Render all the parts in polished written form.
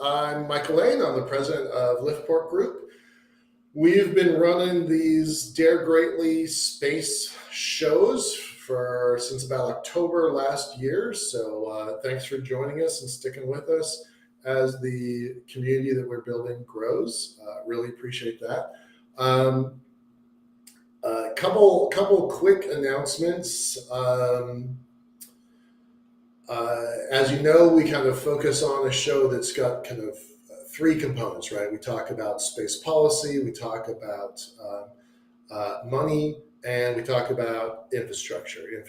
I'm Michael Lane. I'm the president of Liftport Group. We've been running these DareGreatly Space shows since about October last year. So thanks for joining us and sticking with us as the community that we're building grows. Really appreciate that. Couple quick announcements. As you know, we kind of focus on a show that's got kind of three components, right? We talk about space policy, we talk about money, and we talk about infrastructure in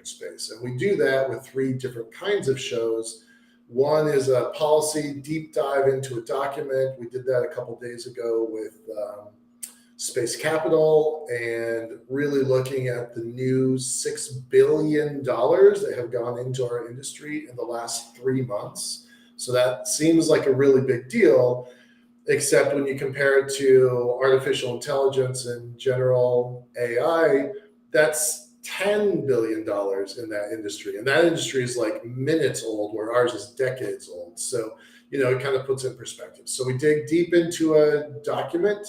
space. And we do that with three different kinds of shows. One is a policy deep dive into a document. We did that a couple days ago with Space Capital, and really looking at the new $6 billion that have gone into our industry in the last 3 months. So that seems like a really big deal, except when you compare it to artificial intelligence and general AI, that's $10 billion in that industry. And that industry is like minutes old, where ours is decades old. So, it kind of puts it in perspective. So we dig deep into a document.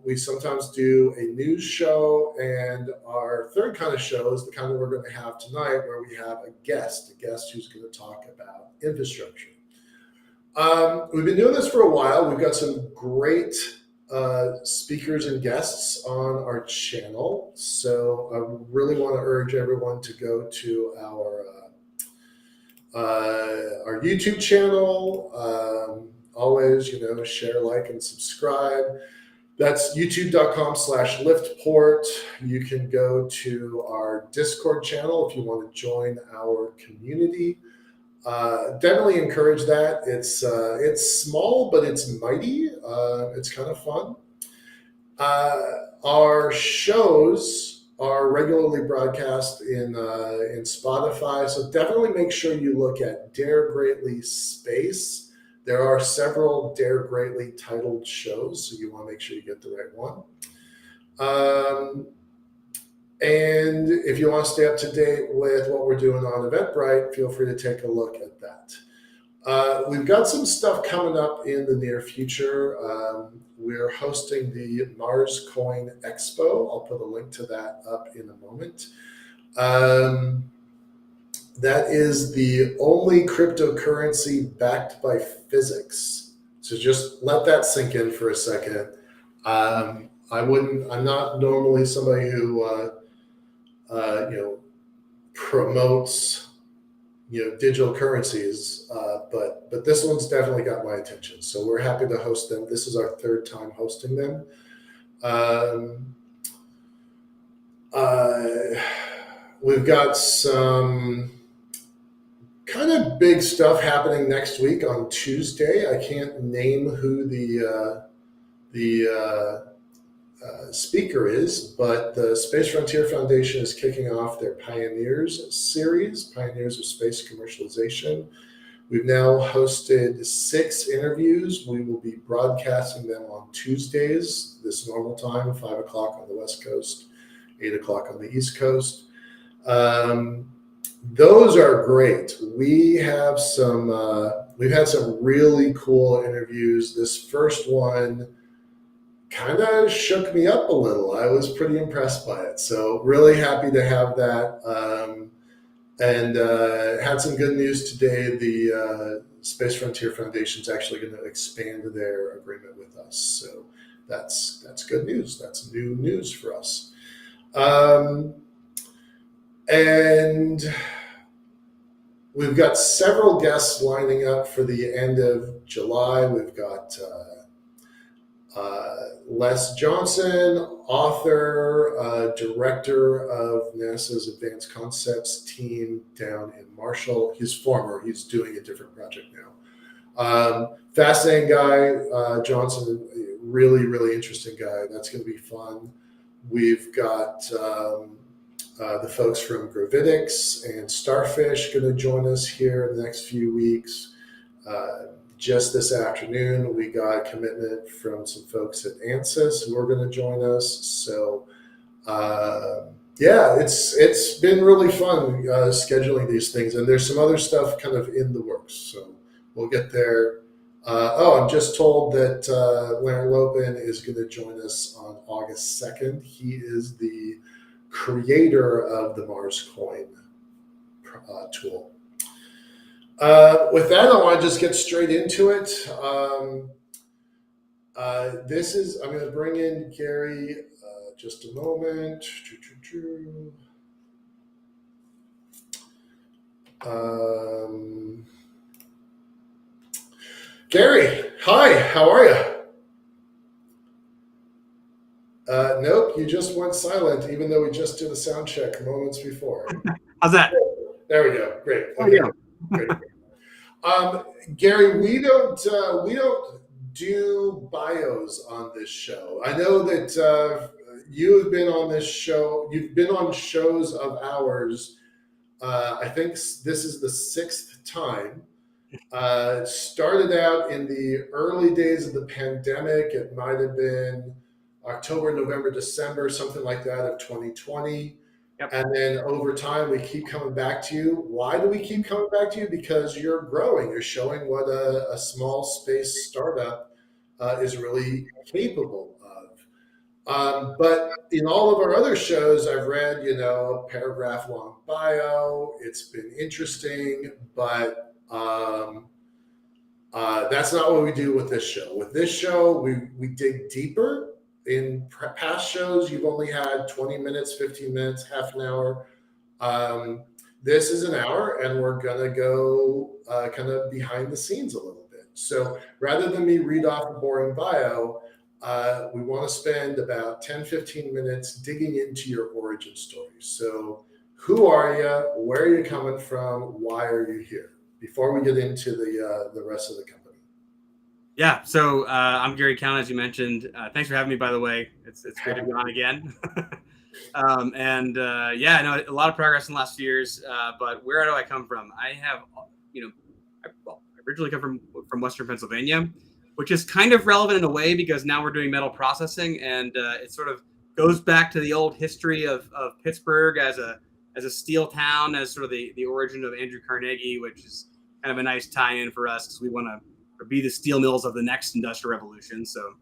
We sometimes do a news show, and our third kind of show is the kind that we're going to have tonight, where we have a guest who's going to talk about infrastructure. We've been doing this for a while. We've got some great speakers and guests on our channel. So I really want to urge everyone to go to our YouTube channel. Always, share, like, and subscribe. That's youtube.com/liftport. You can go to our Discord channel if you want to join our community. Definitely encourage that. It's small, but it's mighty. It's kind of fun. Our shows are regularly broadcast in Spotify, so definitely make sure you look at DareGreatly Space. There are several DareGreatly titled shows, so you want to make sure you get the right one. And if you want to stay up to date with what we're doing on Eventbrite, feel free to take a look at that. We've got some stuff coming up in the near future. We're hosting the Mars Coin Expo. I'll put a link to that up in a moment. That is the only cryptocurrency backed by physics. So just let that sink in for a second. I'm not normally somebody who, promotes, digital currencies, but this one's definitely got my attention. So we're happy to host them. This is our third time hosting them. We've got some kind of big stuff happening next week on Tuesday. I can't name who the speaker is, but the Space Frontier Foundation is kicking off their Pioneers series, Pioneers of Space Commercialization. We've now hosted 6 interviews. We will be broadcasting them on Tuesdays, this normal time, 5 o'clock on the West Coast, 8 o'clock on the East Coast. Those are great. We've had some really cool interviews. This first one kind of shook me up a little. I was pretty impressed by it. So really happy to have that. And had some good news today. The Space Frontier Foundation is actually going to expand their agreement with us. So that's good news. That's new news for us. And we've got several guests lining up for the end of July. We've got Les Johnson, author, director of NASA's Advanced Concepts team down in Marshall. He's doing a different project now. Fascinating guy, Johnson, really, really interesting guy. That's going to be fun. We've got the folks from Gravitics and Starfish going to join us here in the next few weeks. Just this afternoon, we got a commitment from some folks at ANSYS who are going to join us. So, it's been really fun scheduling these things, and there's some other stuff kind of in the works. So we'll get there I'm just told that Larry Lopin is going to join us on August 2nd. He is the creator of the Mars Coin tool. With that, I want to just get straight into it. I'm going to bring in Gary just a moment. Gary, hi, how are you? Nope, you just went silent, even though we just did a sound check moments before. How's that? There we go. Great. Okay. Great. Gary, we don't do bios on this show. I know that you have been on this show. You've been on shows of ours. I think this is the sixth time. Started out in the early days of the pandemic. It might have been October, November, December, something like that of 2020. Yep. And then over time, we keep coming back to you. Why do we keep coming back to you? Because you're growing. You're showing what a small space startup is really capable of. But in all of our other shows, I've read, a paragraph long bio. It's been interesting, but that's not what we do with this show. With this show, we dig deeper. In past shows, you've only had 20 minutes, 15 minutes, half an hour. This is an hour, and we're going to go kind of behind the scenes a little bit. So rather than me read off a boring bio, we want to spend about 10, 15 minutes digging into your origin story. So who are you? Where are you coming from? Why are you here? Before we get into the rest of the company. Yeah, so I'm Gary Calnan, as you mentioned. Thanks for having me, by the way. It's great to be on again. I know a lot of progress in the last few years, but where do I come from? I have, I originally come from Western Pennsylvania, which is kind of relevant in a way because now we're doing metal processing, and it sort of goes back to the old history of Pittsburgh as a steel town, as sort of the origin of Andrew Carnegie, which is kind of a nice tie-in for us because we want to be the steel mills of the next industrial revolution. So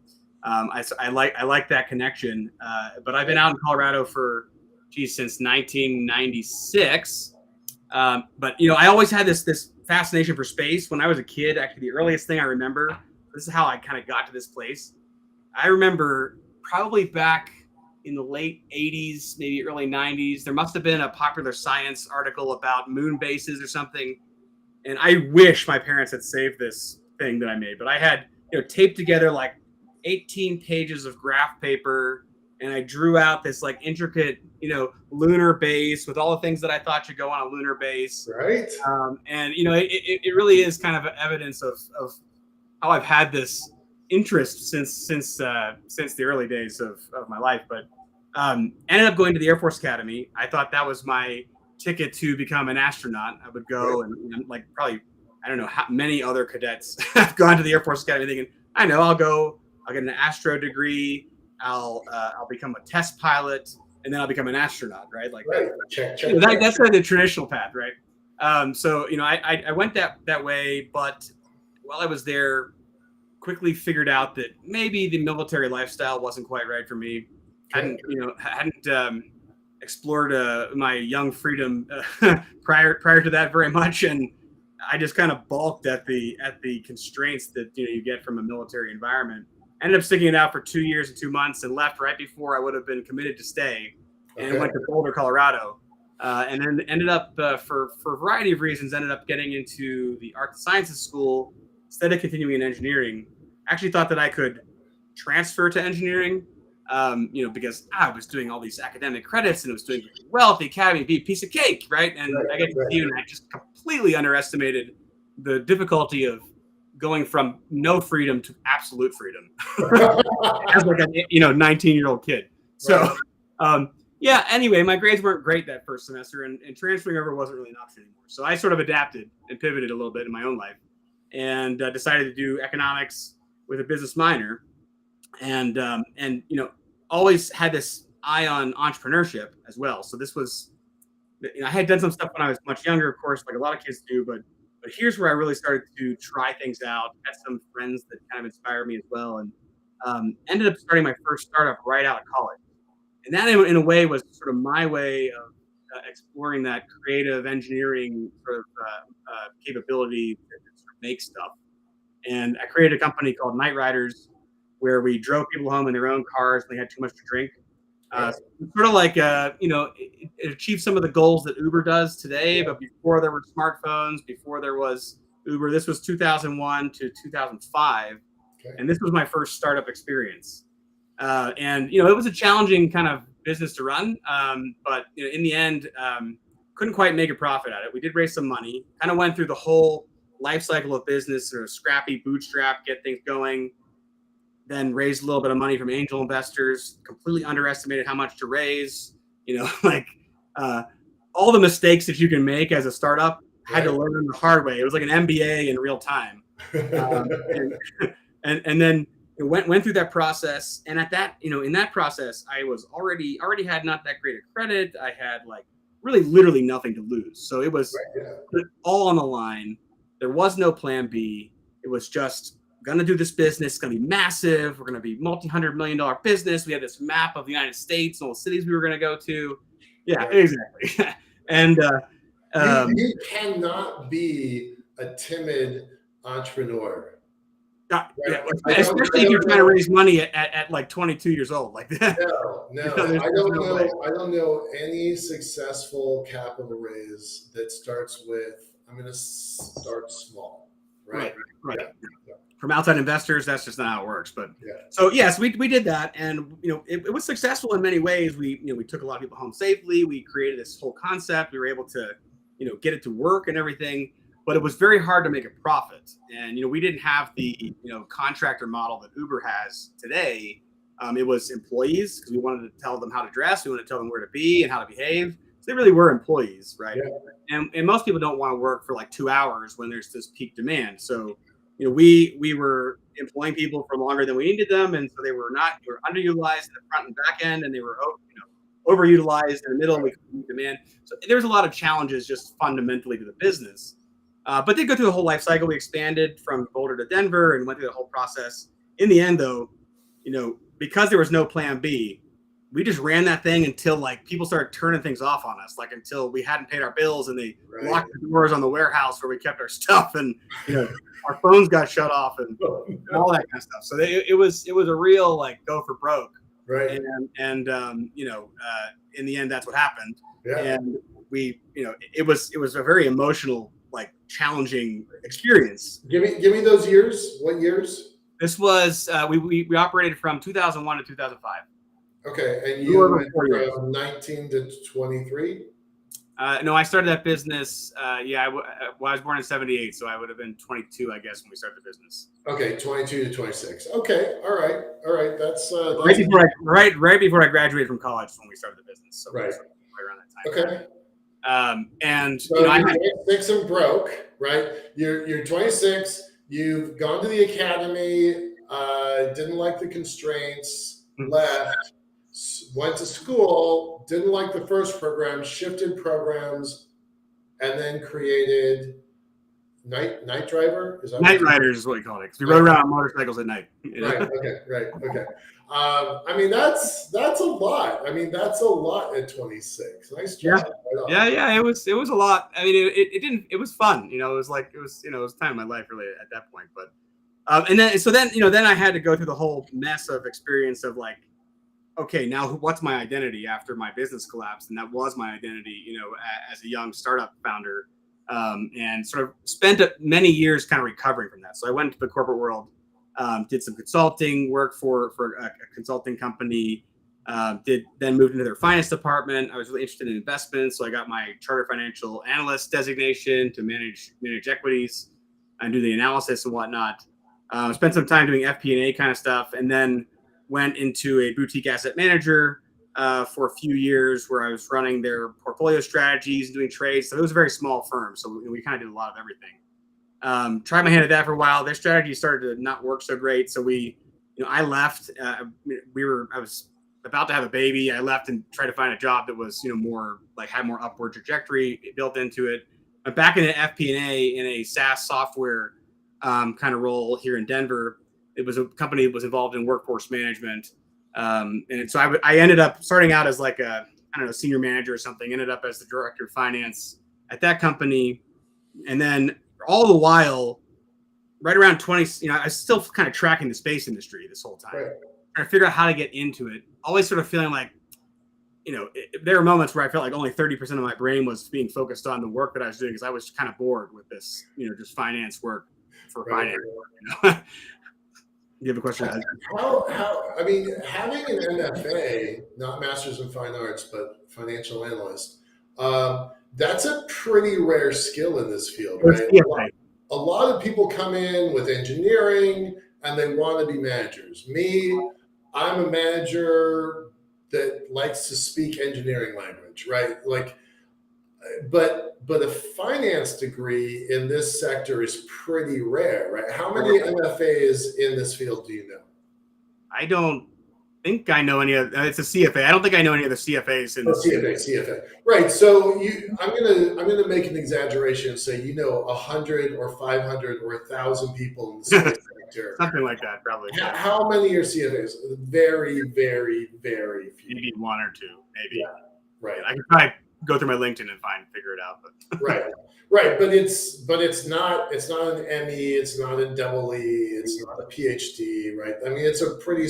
I like that connection. But I've been out in Colorado since 1996. But I always had this fascination for space. When I was a kid, actually, the earliest thing I remember, this is how I kind of got to this place. I remember probably back in the late 80s, maybe early 90s, there must have been a Popular Science article about moon bases or something. And I wish my parents had saved this thing that I made, but I had taped together like 18 pages of graph paper, and I drew out this like intricate lunar base with all the things that I thought should go on a lunar base. Right. And it really is kind of evidence of how I've had this interest since the early days of my life. But ended up going to the Air Force Academy. I thought that was my ticket to become an astronaut. I would go and like probably, I don't know how many other cadets have gone to the Air Force Academy thinking, I know, I'll get an astro degree. I'll become a test pilot, and then I'll become an astronaut, right? Like right. Check. That's kind of the traditional path, right? I went that way, but while I was there, quickly figured out that maybe the military lifestyle wasn't quite right for me. Hadn't explored my young freedom prior to that very much, and I just kind of balked at the constraints that you get from a military environment. Ended up sticking it out for 2 years and 2 months, and left right before I would have been committed to stay, and went to Boulder, Colorado, and then ended up for a variety of reasons ended up getting into the Art and Sciences school instead of continuing in engineering. Actually thought that I could transfer to engineering. Because I was doing all these academic credits and it was doing well at the academy, be a piece of cake, right? And I get to see, and I just completely underestimated the difficulty of going from no freedom to absolute freedom as like a 19-year-old kid. So anyway, my grades weren't great that first semester, and transferring over wasn't really an option anymore. So I sort of adapted and pivoted a little bit in my own life, and decided to do economics with a business minor. And always had this eye on entrepreneurship as well. So this was, I had done some stuff when I was much younger, of course, like a lot of kids do, but But here's where I really started to try things out. Had some friends that kind of inspired me as well, and ended up starting my first startup right out of college. And that, in a way, was sort of my way of exploring that creative engineering sort of capability to sort of make stuff. And I created a company called Night Riders, where we drove people home in their own cars when they had too much to drink. Right. Sort of like, it achieved some of the goals that Uber does today, Yeah. but before there were smartphones, before there was Uber, this was 2001 to 2005. Okay. And this was my first startup experience. And, it was a challenging kind of business to run. But in the end, couldn't quite make a profit at it. We did raise some money, kind of went through the whole life cycle of business, sort of scrappy bootstrap, get things going, then raised a little bit of money from angel investors, completely underestimated how much to raise, like all the mistakes that you can make as a startup, had to learn the hard way. It was like an MBA in real time. And then it went through that process. And at that, in that process, I was already had not that great a credit. I had like really literally nothing to lose. So it was all on the line. There was no plan B. It was just going to do this business. It's going to be massive. We're going to be multi-$100-million business. We had this map of the United States and all the cities we were going to go to. Yeah, exactly. And you cannot be a timid entrepreneur. Especially if you're trying to raise money at like 22 years old, like that. No, I don't know any successful capital raise that starts with, I'm going to start small, right? Yeah. From outside investors, that's just not how it works. But so yes, we did that, and it was successful in many ways. We took a lot of people home safely. We created this whole concept. We were able to get it to work and everything. But it was very hard to make a profit. And, we didn't have the, contractor model that Uber has today. It was employees, because we wanted to tell them how to dress. We wanted to tell them where to be and how to behave. So they really were employees, right? Yeah. And most people don't want to work for like 2 hours when there's this peak demand. So, we were employing people for longer than we needed them. And so they were underutilized in the front and back end, and they were, overutilized in the middle. We couldn't meet demand. So there's a lot of challenges just fundamentally to the business. But they go through the whole life cycle. We expanded from Boulder to Denver and went through the whole process. In the end, though, because there was no plan B, we just ran that thing until like people started turning things off on us, like until we hadn't paid our bills and they locked the doors on the warehouse where we kept our stuff, and our phones got shut off and all that kind of stuff. So it was a real like go for broke, right? And in the end, that's what happened. Yeah. And we, it was a very emotional, like challenging experience. Give me those years. What years? This was we operated from 2001 to 2005. Okay, and you went from 19 to 23? No, I started that business. I was born in 78, so I would have been 22, I guess, when we started the business. Okay, 22 to 26. Okay, all right. That's right before I graduated from college when we started the business. So right around that time. Okay. And so you're 26 and broke, right? You're 26. You've gone to the academy. Didn't like the constraints. Left. Went to school. Didn't like the first program. Shifted programs, and then created Night Driver. Is that Night Riders is what we call it, because we rode around on motorcycles at night. Right. Okay. I mean, that's a lot. That's a lot at 26. Nice job. Yeah. It was a lot. I mean, it was fun. It was time of my life really at that point. But and then I had to go through the whole mess of experience of like, okay, now what's my identity after my business collapsed? And that was my identity, as a young startup founder, and sort of spent many years kind of recovering from that. So I went into the corporate world, did some consulting work for a consulting company, then moved into their finance department. I was really interested in investments, so I got my chartered financial analyst designation to manage equities and do the analysis and whatnot. Spent some time doing FP&A kind of stuff, and then went into a boutique asset manager for a few years where I was running their portfolio strategies and doing trades. So it was a very small firm. So we kind of did a lot of everything. Tried my hand at that for a while. Their strategy started to not work so great. So I left. I was about to have a baby. I left and tried to find a job that was, more like had more upward trajectory built into it. back in an FP&A in a SaaS software kind of role here in Denver. It was a company that was involved in workforce management. And so I ended up starting out as like a, I don't know, senior manager or something, ended up as the director of finance at that company. And then all the while, right around 20, I was still kind of tracking the space industry this whole time, trying to figure out how to get into it. Always sort of feeling like, there were moments where I felt like only 30% of my brain was being focused on the work that I was doing because I was kind of bored with this, just finance work for finance work. You have a question? I mean, having an MFA, not Masters in Fine Arts, but financial analyst, that's a pretty rare skill in this field, right? A lot of people come in with engineering and they want to be managers. Me, I'm a manager that likes to speak engineering language, right? But a finance degree in this sector is pretty rare, right? How many MFAs in this field do you know? I don't think I know any of. It's a CFA. I don't think I know any of the CFAs in this. CFA. Right. So I'm gonna make an exaggeration and say 100 or 500 or 1,000 people in the space sector. Something like that, probably. How many are CFAs? Very, very, very few. Maybe one or two, maybe. Yeah. Right. I could probably go through my LinkedIn and figure it out. But. Right. But it's not an ME. It's not a double E. It's not a PhD. Right. I mean, it's a pretty.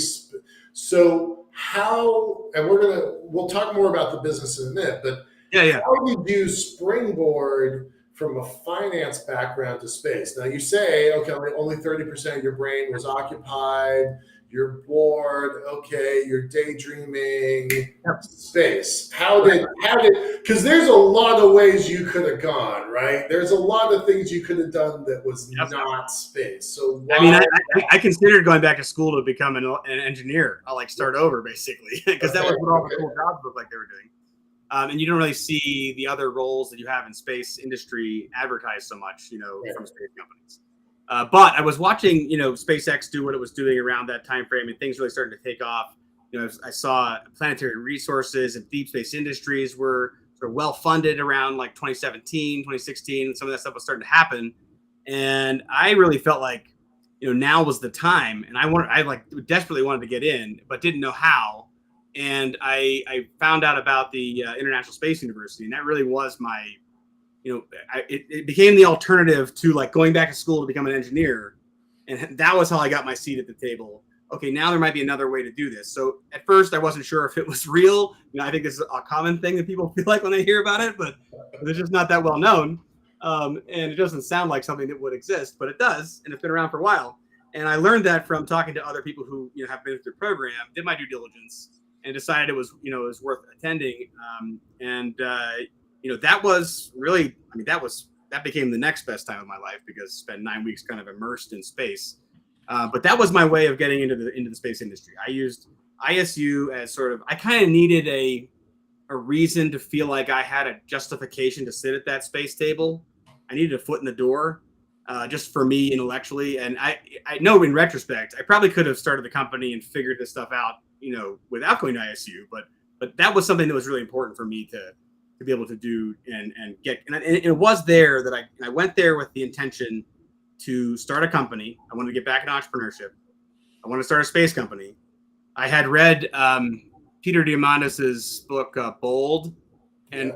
So how? And we'll talk more about the business in a minute. But how do you springboard from a finance background to space? Now you say, okay, only 30% of your brain was occupied. You're bored. Okay, you're daydreaming. Space. How did? Because there's a lot of ways you could have gone, right? There's a lot of things you could have done that was not space. So I considered going back to school to become an engineer. I'll start over basically because that was what all the cool jobs looked like they were doing. And you don't really see the other roles that you have in space industry advertised so much, from space companies. But I was watching, SpaceX do what it was doing around that time frame, and things really started to take off. I saw planetary resources and deep space industries were sort of well funded around 2017, 2016. Some of that stuff was starting to happen, and I really felt like, now was the time. And I desperately wanted to get in, but didn't know how. And I found out about the International Space University, and that really was my. It became the alternative to going back to school to become an engineer. And that was how I got my seat at the table. Okay, now there might be another way to do this. So at first I wasn't sure if it was real. I think this is a common thing that people feel like when they hear about it, but it's just not that well known. And it doesn't sound like something that would exist, but it does. And it's been around for a while. And I learned that from talking to other people who, have been through the program, did my due diligence, and decided it was worth attending. That was really, that became the next best time of my life because I spent 9 weeks kind of immersed in space. But that was my way of getting into the space industry. I used ISU as I kind of needed a reason to feel like I had a justification to sit at that space table. I needed a foot in the door, just for me intellectually. And I know in retrospect, I probably could have started the company and figured this stuff out, without going to ISU. But that was something that was really important for me to be able to do and get. And it was there that I went there with the intention to start a company. I wanted to get back in entrepreneurship. I wanted to start a space company. I had read Peter Diamandis's book, Bold. And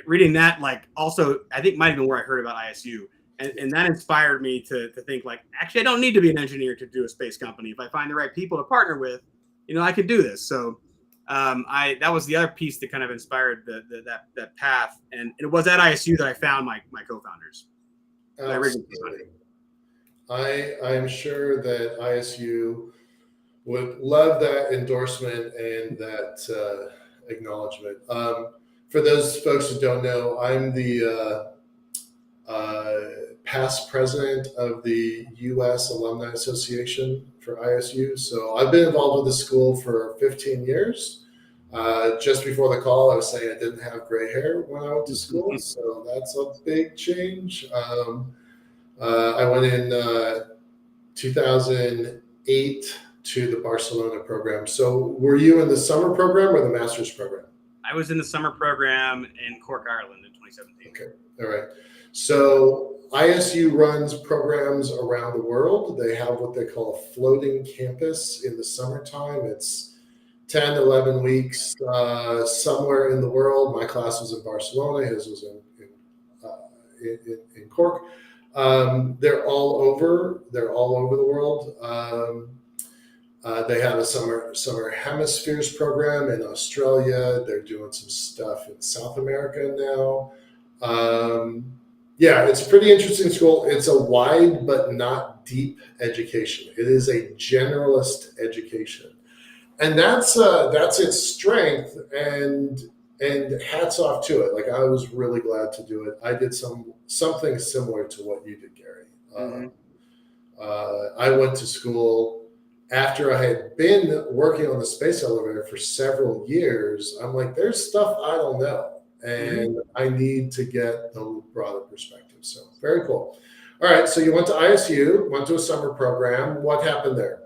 reading that, also, I think might have been where I heard about ISU. And that inspired me to think actually, I don't need to be an engineer to do a space company. If I find the right people to partner with, I could do this. So that was the other piece that kind of inspired that path. And it was at ISU that I found my co-founders. I'm sure that ISU would love that endorsement and that acknowledgement. For those folks who don't know, I'm the past president of the U.S. Alumni Association for ISU. So I've been involved with the school for 15 years. Just before the call, I was saying I didn't have gray hair when I went to school, so that's a big change. I went in 2008 to the Barcelona program. So were you in the summer program or the master's program? I was in the summer program in Cork, Ireland in 2017. Okay. All right. So ISU runs programs around the world. They have what they call a floating campus in the summertime. It's 10, 11 weeks somewhere in the world. My class was in Barcelona. His was in Cork. They're all over. They're all over the world. They have a summer hemispheres program in Australia. They're doing some stuff in South America now. Yeah, it's a pretty interesting school. It's a wide but not deep education. It is a generalist education, and that's its strength. And hats off to it. Like, I was really glad to do it. I did something similar to what you did, Gary. I went to school after I had been working on the space elevator for several years. I'm like, there's stuff I don't know, and I need to get the broader perspective. So very cool. All right, so you went to ISU, went to a summer program. What happened there?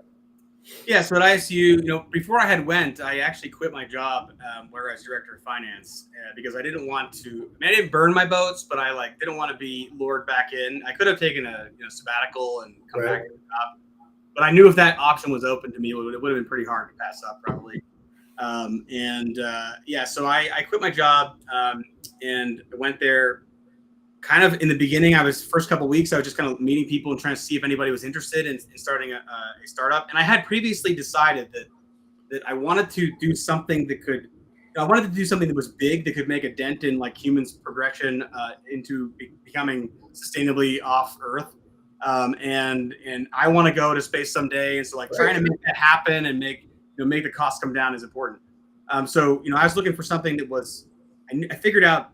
Yeah, so at ISU, before I had went, I actually quit my job where I was director of finance because I didn't want to. I didn't burn my boats, but I didn't want to be lured back in. I could have taken a sabbatical and come back to the job, but I knew if that option was open to me, it would have been pretty hard to pass up probably. So I quit my job and went there. Kind of in the beginning, first couple of weeks, I was just kind of meeting people and trying to see if anybody was interested in starting a startup. And I had previously decided that I wanted to do something that was big, that could make a dent in humans' progression into becoming sustainably off Earth. And I want to go to space someday. And so trying to make that happen and make the costs come down is important. So I was looking for something that was, I figured out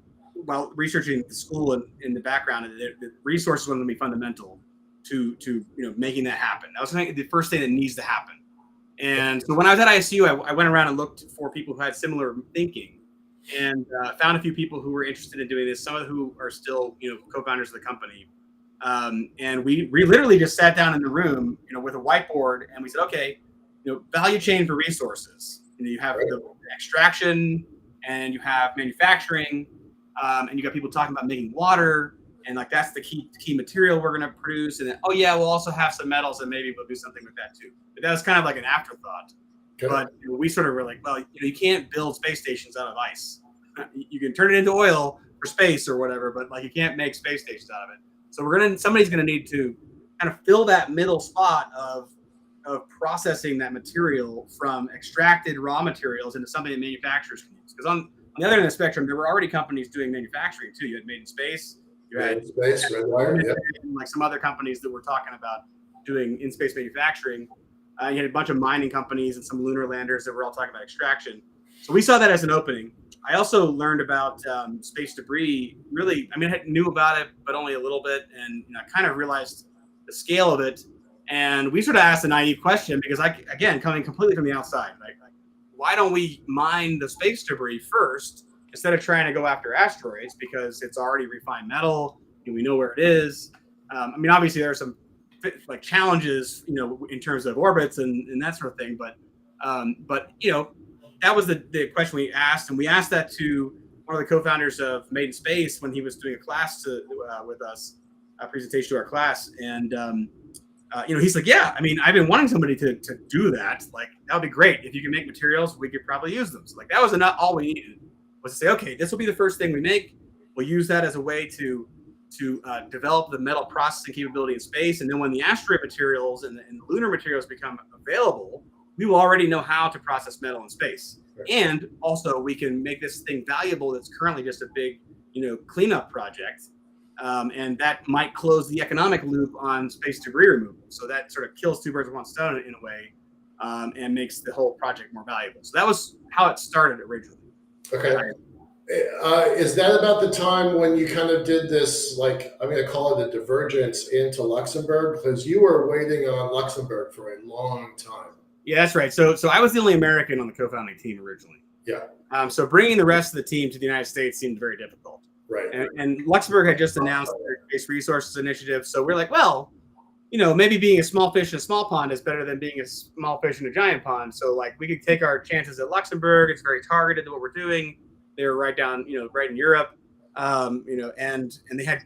while researching the school and in the background, the resources were going to be fundamental to making that happen. That was the first thing that needs to happen. And so when I was at ISU, I went around and looked for people who had similar thinking, and found a few people who were interested in doing this. Some of who are still co-founders of the company. And we literally just sat down in the room, with a whiteboard, and we said, okay, value chain for resources. You have the extraction, and you have manufacturing. And you got people talking about making water, and that's the key material we're going to produce. And then, we'll also have some metals, and maybe we'll do something with that too. But that was kind of like an afterthought. Okay. But we sort of were like, well, you can't build space stations out of ice. You can turn it into oil for space or whatever, but you can't make space stations out of it. So somebody's going to need to kind of fill that middle spot of processing that material from extracted raw materials into something that manufacturers can use. Because on the other end of the spectrum, there were already companies doing manufacturing too. You had Made in Space, Redwire, and some other companies that were talking about doing in-space manufacturing. You had a bunch of mining companies and some lunar landers that were all talking about extraction. So we saw that as an opening. I also learned about space debris. Really, I knew about it, but only a little bit, and I kind of realized the scale of it. And we sort of asked a naive question because, coming completely from the outside, why don't we mine the space debris first instead of trying to go after asteroids, because it's already refined metal and we know where it is. Obviously there are some challenges, in terms of orbits and that sort of thing. But that was the question we asked, and we asked that to one of the co-founders of Made in Space when he was doing a class with us, a presentation to our class, and he's like, yeah, I've been wanting somebody to do that. That would be great. If you can make materials, we could probably use them. So that was not all we needed, was to say, okay, this will be the first thing we make. We'll use that as a way to develop the metal processing capability in space. And then when the asteroid materials and the lunar materials become available, we will already know how to process metal in space. Right. And also we can make this thing valuable that's currently just a big, cleanup project. And that might close the economic loop on space debris removal. So that sort of kills two birds with one stone in a way, and makes the whole project more valuable. So that was how it started originally. Okay. Is that about the time when you kind of did this, I'm going to call it a divergence into Luxembourg? Because you were waiting on Luxembourg for a long time. Yeah, that's right. So I was the only American on the co-founding team originally. Yeah. So bringing the rest of the team to the United States seemed very difficult. Right. And Luxembourg had just announced their Space Resources Initiative. So we're like, well, maybe being a small fish in a small pond is better than being a small fish in a giant pond. So we could take our chances at Luxembourg. It's very targeted to what we're doing. They were right down, right in Europe. And they had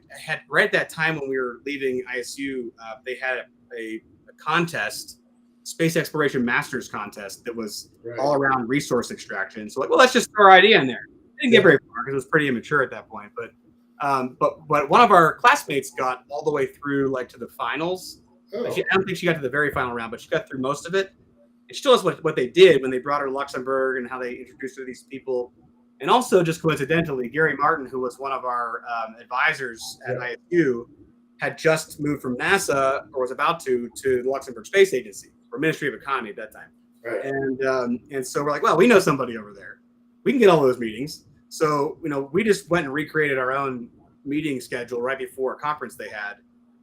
right at that time when we were leaving ISU, they had a contest, space exploration masters contest, that was all around resource extraction. So let's just throw our idea in there. Didn't get very far because it was pretty immature at that point. But one of our classmates got all the way through to the finals. I don't think she got to the very final round, but she got through most of it. And she told us what they did when they brought her to Luxembourg and how they introduced her to these people. And also, just coincidentally, Gary Martin, who was one of our advisors at ISU, had just moved from NASA, or was about to the Luxembourg Space Agency, or Ministry of Economy at that time. Right. And so we're like, well, we know somebody over there. We can get all those meetings. So, we just went and recreated our own meeting schedule right before a conference they had.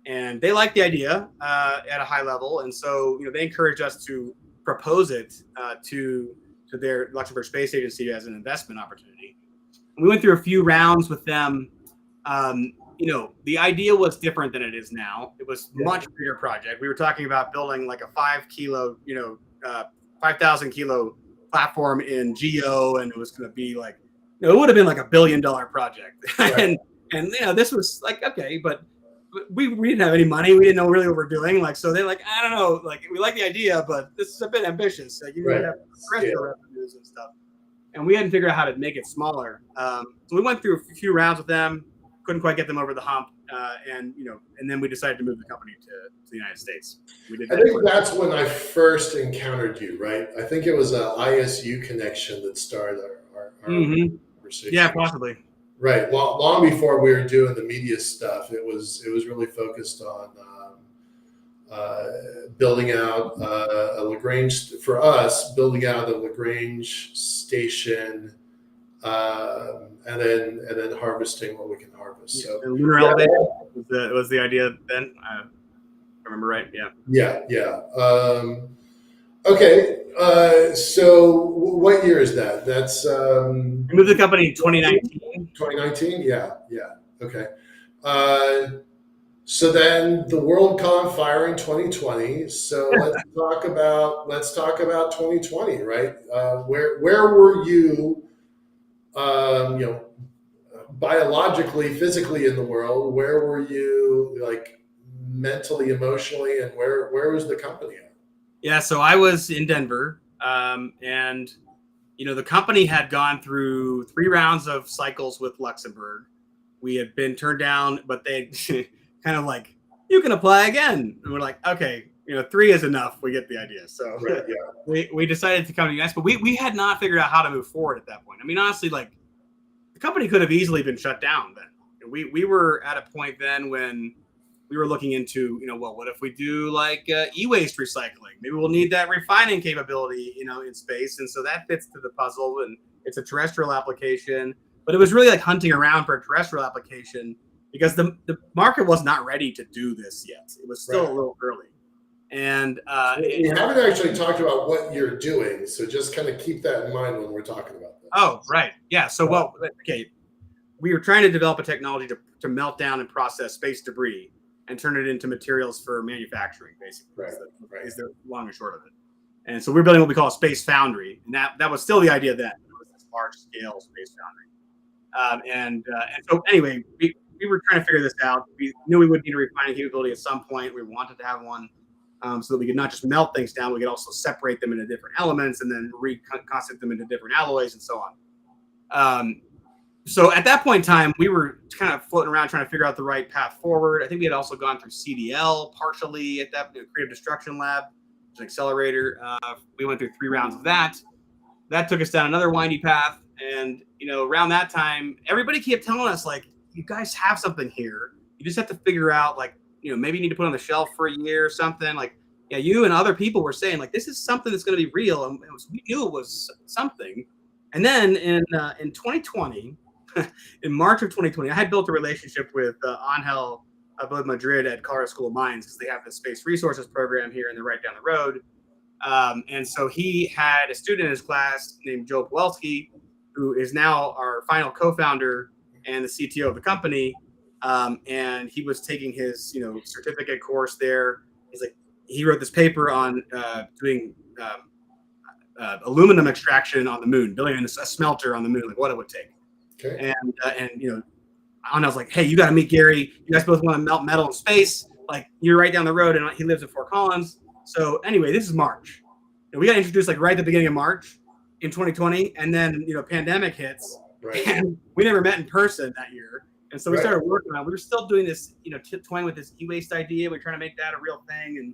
And they liked the idea at a high level. And so, they encouraged us to propose it to their Luxembourg Space Agency as an investment opportunity. And we went through a few rounds with them. The idea was different than it is now. It was much bigger project. We were talking about building like a 5,000 kilo platform in GEO, and it was going to be like, it would have been like $1 billion project. Right. and this was like, okay, but we didn't have any money. We didn't know really what we're doing. So they're like, I don't know, we like the idea, but this is a bit ambitious. You need to have extra revenues and stuff. And we hadn't figured out how to make it smaller. So we went through a few rounds with them, couldn't quite get them over the hump. And then we decided to move the company to the United States. I think that's when I first encountered you, right? I think it was an ISU connection that started our conversation. Yeah, possibly. Right. Long before we were doing the media stuff, it was really focused on building out a Lagrange, for us, building out a Lagrange station, and then harvesting what we can harvest. So and lunar elevation was the idea then. I remember right. Yeah. Yeah. Okay. So what year is that? That's we moved the company in 2019. 2019. Yeah. Okay. So then the World caught on fire in 2020. So let's talk about 2020, right? Where were you? Biologically, physically in the world. Where were you, mentally, emotionally, and where was the company at? Yeah, so I was in Denver, and the company had gone through 3 rounds of cycles with Luxembourg. We had been turned down, but they kind of you can apply again. And we're like, okay, 3 is enough. We get the idea. So we decided to come to the US, but we had not figured out how to move forward at that point. I mean, honestly, the company could have easily been shut down then. We were at a point then when we were looking into, what if we do e-waste recycling? Maybe we'll need that refining capability, in space. And so that fits to the puzzle, and it's a terrestrial application. But it was really hunting around for a terrestrial application because the market was not ready to do this yet. It was still a little early. And we haven't actually talked about what you're doing, so just kind of keep that in mind when we're talking about that. Oh, right. Yeah. So, we were trying to develop a technology to melt down and process space debris and turn it into materials for manufacturing, basically. Right. Is the long and short of it. And so we're building what we call a space foundry, and that was still the idea then. It was this large scale space foundry. And so anyway, we were trying to figure this out. We knew we would need a refining capability at some point. We wanted to have one so that we could not just melt things down, we could also separate them into different elements and then reconstitute them into different alloys and so on. So at that point in time, we were kind of floating around trying to figure out the right path forward. I think we had also gone through CDL partially at that Creative Destruction Lab, which is an accelerator. We went through 3 rounds of that. That took us down another windy path. And, around that time, everybody kept telling us, you guys have something here. You just have to figure out, maybe you need to put it on the shelf for a year or something. You and other people were saying, this is something that's going to be real. And we knew it was something. And then in 2020, in March of 2020, I had built a relationship with Angel above Madrid at Colorado School of Mines because they have the Space Resources program here and they're right down the road. And so he had a student in his class named Joe Pawelski, who is now our final co-founder and the CTO of the company. And he was taking his, certificate course there. He wrote this paper on doing aluminum extraction on the moon, building a smelter on the moon, what it would take. Okay. And I was like, hey, you got to meet Gary. You guys both want to melt metal in space. Like, you're right down the road, and he lives in Fort Collins. So anyway, this is March. We got introduced like right at the beginning of March in 2020, and then pandemic hits, Right. and we never met in person that year. And so we started working on. We were still doing this, toying with this e-waste idea. We were trying to make that a real thing,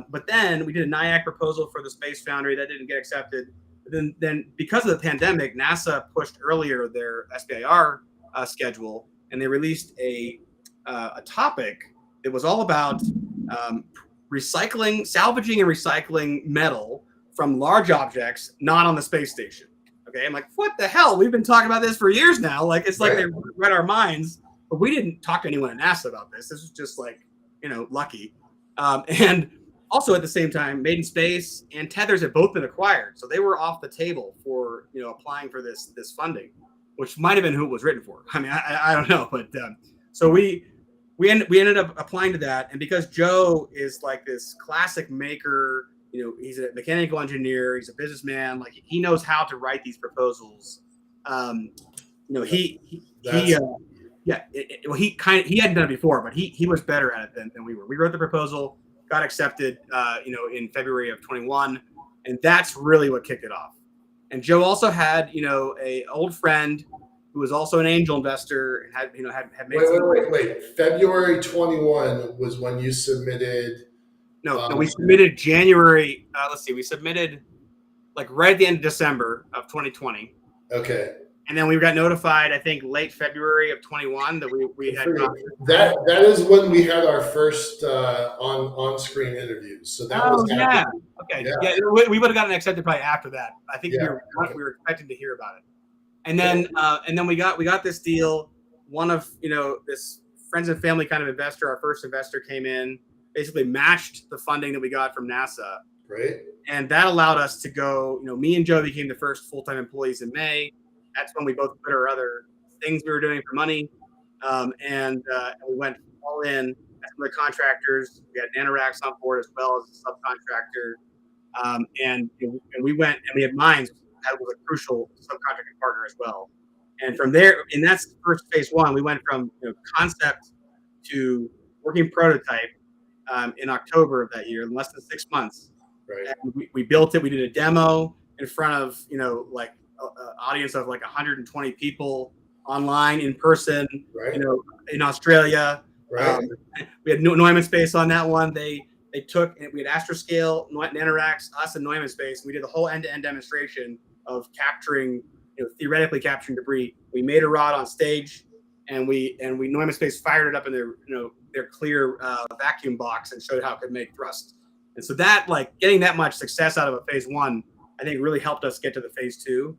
but then we did a NIAC proposal for the Space Foundry that didn't get accepted. But then because of the pandemic, NASA pushed earlier their SBIR schedule, and they released a topic that was all about salvaging and recycling metal from large objects not on the space station. Okay, I'm like, what the hell? We've been talking about this for years now. Like, it's like they read our minds, but we didn't talk to anyone at NASA about this. This was just like, lucky. And also at the same time, Made in Space and Tethers had both been acquired, so they were off the table for applying for this funding, which might have been who it was written for. I mean, I don't know, but so we ended up applying to that, and because Joe is like this classic maker, he's a mechanical engineer, he's a businessman, like he knows how to write these proposals. He hadn't done it before, but he was better at it than we were. We wrote the proposal, got accepted, in February of 21, and that's really what kicked it off. And Joe also had, a old friend who was also an angel investor and had made. Wait. February 21 was when you submitted. No, we submitted January. We submitted like right at the end of December of 2020. Okay. And then we got notified, I think, late February of 21 that we had. That is when we had our first on-screen interviews. So that was happening. Okay. Yeah, we would have gotten accepted probably after that. I think we were expecting to hear about it. And then we got this deal. One of this friends and family kind of investor, our first investor, came in, basically matched the funding that we got from NASA. Great. And that allowed us to go. Me and Joe became the first full-time employees in May. That's when we both quit our other things we were doing for money, and we went all in as some of the contractors. We had Nanoracks on board as well as a subcontractor, and we went and we had Mines that was a crucial subcontracting partner as well. And from there, and that's the first phase one. We went from concept to working prototype in October of that year, in less than 6 months. Right. And we built it. We did a demo in front of audience of like 120 people online, in person, in Australia. Right. We had Neumann Space on that one. We had Astroscale, Nanoracks, us, and Neumann Space. We did the whole end-to-end demonstration of theoretically capturing debris. We made a rod on stage, and Neumann Space fired it up in their clear vacuum box and showed how it could make thrust. And so that, like, getting that much success out of a phase one, I think really helped us get to the phase two.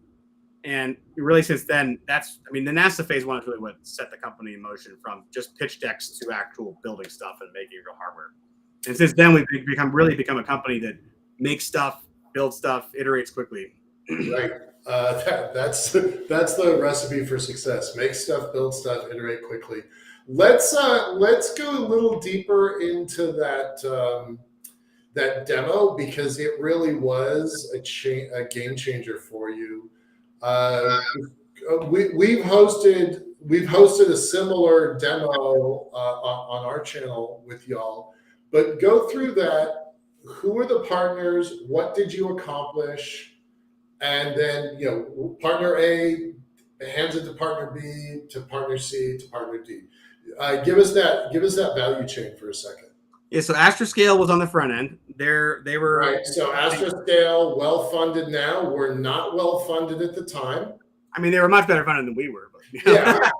And really, since then, the NASA phase one is really what set the company in motion, from just pitch decks to actual building stuff and making real hardware. And since then, we've become a company that makes stuff, builds stuff, iterates quickly. Right. That's the recipe for success. Make stuff, build stuff, iterate quickly. Let's go a little deeper into that demo, because it really was a game changer for you. We've hosted a similar demo on our channel with y'all, but go through that. Who are the partners? What did you accomplish? And then partner A hands it to partner B, to partner C, to partner D. Give us that value chain for a second. Yeah, so Astroscale was on the front end. They were right. So Astroscale, well funded now. We're not well funded at the time. I mean, they were much better funded than we were, but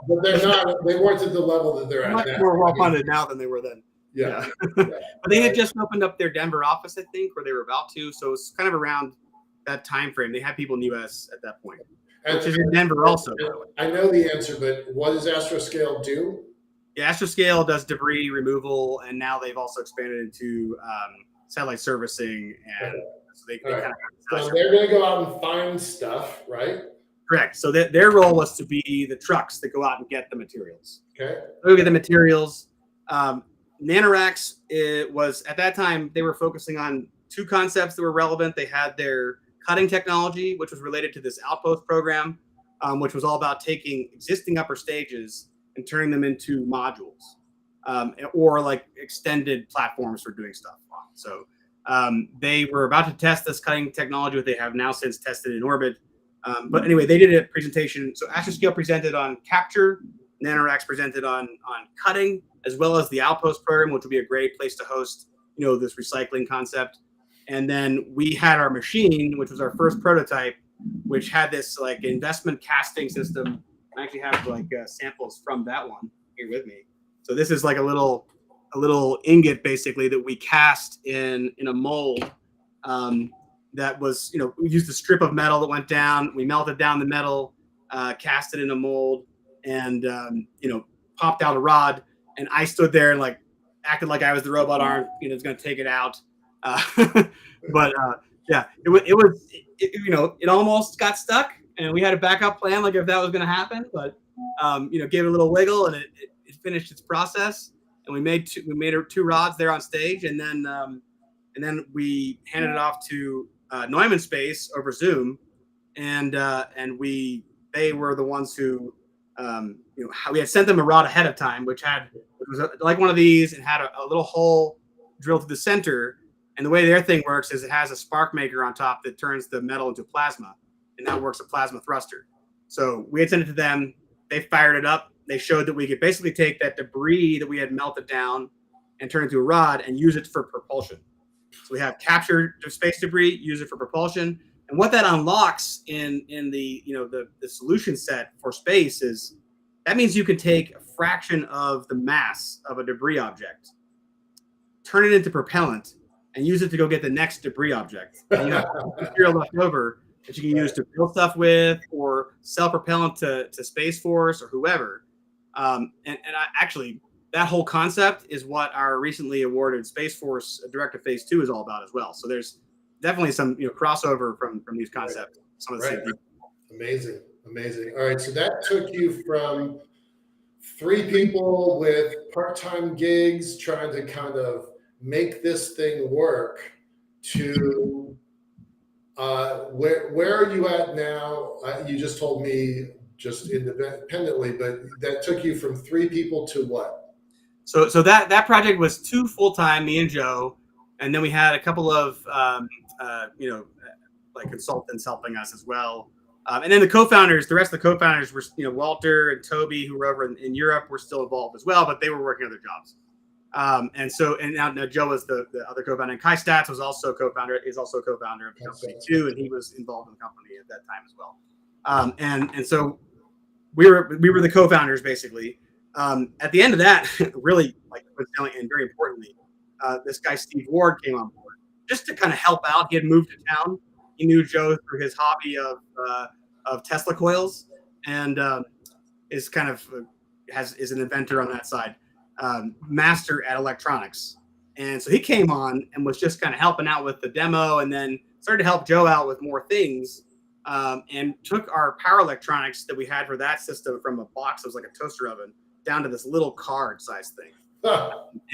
but they're not. They weren't at the level that they're much at now. More well funded now than they were then. Yeah. But they had just opened up their Denver office, I think, or they were about to. So it's kind of around that time frame. They had people in the U.S. at that point, which is in Denver also. I know the answer, but what does Astroscale do? Yeah, Astroscale does debris removal, and now they've also expanded into satellite servicing, and so they kind of. So they're going to go out and find stuff, right? Correct. So their role was to be the trucks that go out and get the materials. Okay. Go get the materials. Nanoracks, it was at that time they were focusing on two concepts that were relevant. They had their cutting technology, which was related to this Outpost program, which was all about taking existing upper stages and turning them into modules, or like extended platforms for doing stuff on. So they were about to test this cutting technology, what they have now since tested in orbit. But anyway, they did a presentation. So Astroscale presented on capture, NanoRacks presented on cutting, as well as the Outpost program, which would be a great place to host, this recycling concept. And then we had our machine, which was our first prototype, which had this like investment casting system. I actually have like samples from that one here with me. So this is like a little ingot basically that we cast in a mold. That was, we used a strip of metal that went down. We melted down the metal, cast it in a mold, and popped out a rod. And I stood there and like acted like I was the robot arm, it's going to take it out. But yeah, it almost got stuck, and we had a backup plan, like if that was going to happen. But gave it a little wiggle, and it finished its process. And we made two rods there on stage, and then we handed it off to Neumann Space over Zoom, and they were the ones who we had sent them a rod ahead of time, which was like one of these and had a little hole drilled to the center. And the way their thing works is it has a spark maker on top that turns the metal into plasma, and that works a plasma thruster. So we had sent it to them. They fired it up. They showed that we could basically take that debris that we had melted down and turn it into a rod and use it for propulsion. So we have captured space debris, use it for propulsion. And what that unlocks in the the solution set for space is that means you can take a fraction of the mass of a debris object, turn it into propellant, and use it to go get the next debris object. And you have material left over that you can use to build stuff with, or sell propellant to Space Force or whoever. Actually, that whole concept is what our recently awarded Space Force Director Phase 2 is all about as well. So there's definitely some crossover from these concepts. Some of the same things. Amazing. All right, so that took you from 3 people with part-time gigs trying to kind of make this thing work to where are you at now? You just told me just independently, but that took you from 3 people to what? So that project was 2 full-time, me and Joe, and then we had a couple of like consultants helping us as well. And then the co-founders, the rest of the co-founders were, Walter and Toby, who were over in Europe, were still involved as well, but they were working other jobs. And now Joe was the other co-founder, and Kai Statz is also a co-founder of the company too, and he was involved in the company at that time as well. And so we were the co-founders basically. At the end of that, really, like, and very importantly, this guy Steve Ward came on board just to kind of help out. He had moved to town. He knew Joe through his hobby of Tesla coils, and is kind of is an inventor on that side, master at electronics. And so he came on and was just kind of helping out with the demo, and then started to help Joe out with more things, and took our power electronics that we had for that system from a box that was like a toaster oven down to this little card size thing.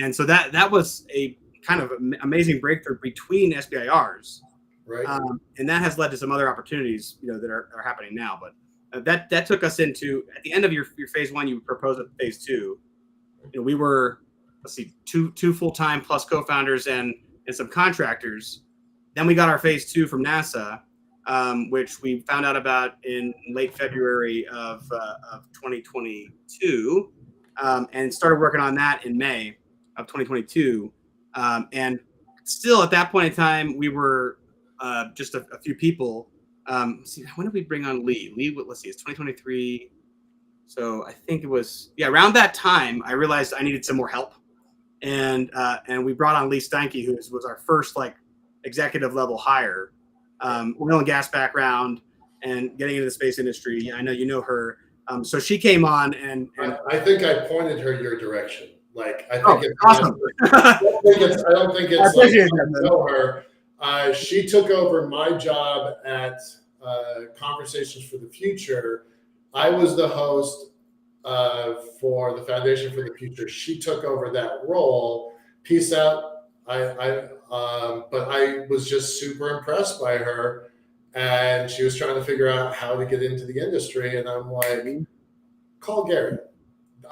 And so that was a kind of amazing breakthrough between SBIRs. Right. And that has led to some other opportunities, that are happening now. But that took us into, at the end of your phase 1, you proposed at phase 2. We were, two full-time plus co-founders and some contractors. Then we got our phase 2 from NASA, which we found out about in late February of 2022, and started working on that in May of 2022. And still at that point in time, we were just a few people. When did we bring on Lee? Let's see, it's 2023. So I think it was, around that time, I realized I needed some more help. And we brought on Lee Steinke, who was our first executive level hire, oil and gas background and getting into the space industry. I know you know her. So she came on and I think I pointed her your direction. I think it's awesome. I don't think it's I know her. She took over my job at Conversations for the Future. I was the host for the Foundation for the Future. She took over that role. Peace out. But I was just super impressed by her. and she was trying to figure out how to get into the industry. And I'm like, call Gary.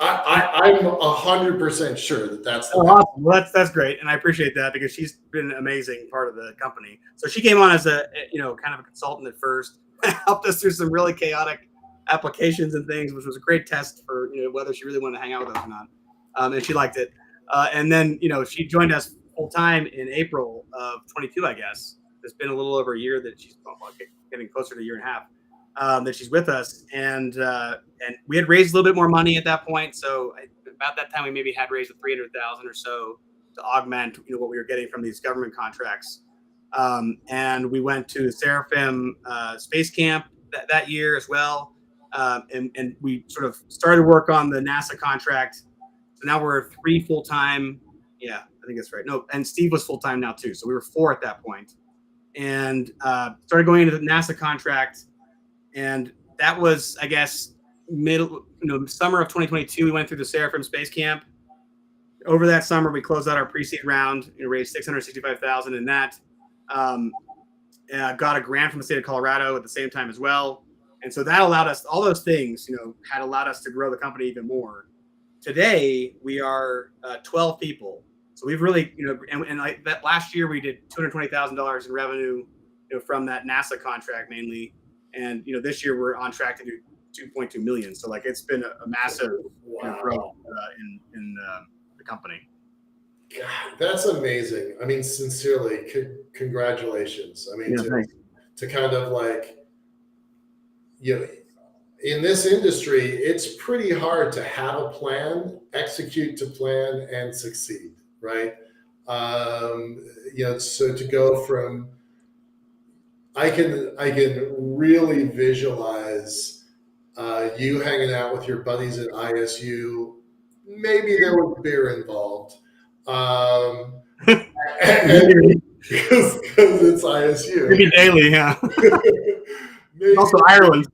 I'm 100% sure that that's the awesome. Well, that's great, and I appreciate that because she's been an amazing part of the company. So she came on as a kind of a consultant at first, helped us through some really chaotic applications and things, which was a great test for whether she really wanted to hang out with us or not, and she liked it. And then she joined us full time in April of 22, I guess. It's been a little over a year that she's getting closer to a year and a half. That she's with us, and we had raised a little bit more money at that point. So about that time, we maybe had raised $300,000 or so to augment what we were getting from these government contracts. And we went to Seraphim Space Camp that year as well, and we sort of started work on the NASA contract. So now we're 3 full time. Yeah, I think that's right. No, and Steve was full time now too. So we were 4 at that point, and started going into the NASA contract. And that was, I guess, summer of 2022. We went through the Seraphim Space Camp. Over that summer, we closed out our pre-seed round, raised $665,000 in that. Got a grant from the state of Colorado at the same time as well. And so that allowed us, all those things, had allowed us to grow the company even more. Today, we are 12 people. So we've really, and like that last year, we did $220,000 in revenue, from that NASA contract mainly. And this year we're on track to do 2.2 million. So like it's been a massive growth in the company. God, that's amazing. I mean, sincerely, congratulations. I mean, to kind of like, in this industry, it's pretty hard to have a plan, execute to plan, and succeed, right? So to go from, I can really visualize you hanging out with your buddies at ISU. Maybe there was beer involved, because it's ISU. Maybe daily, yeah. Maybe, also Ireland.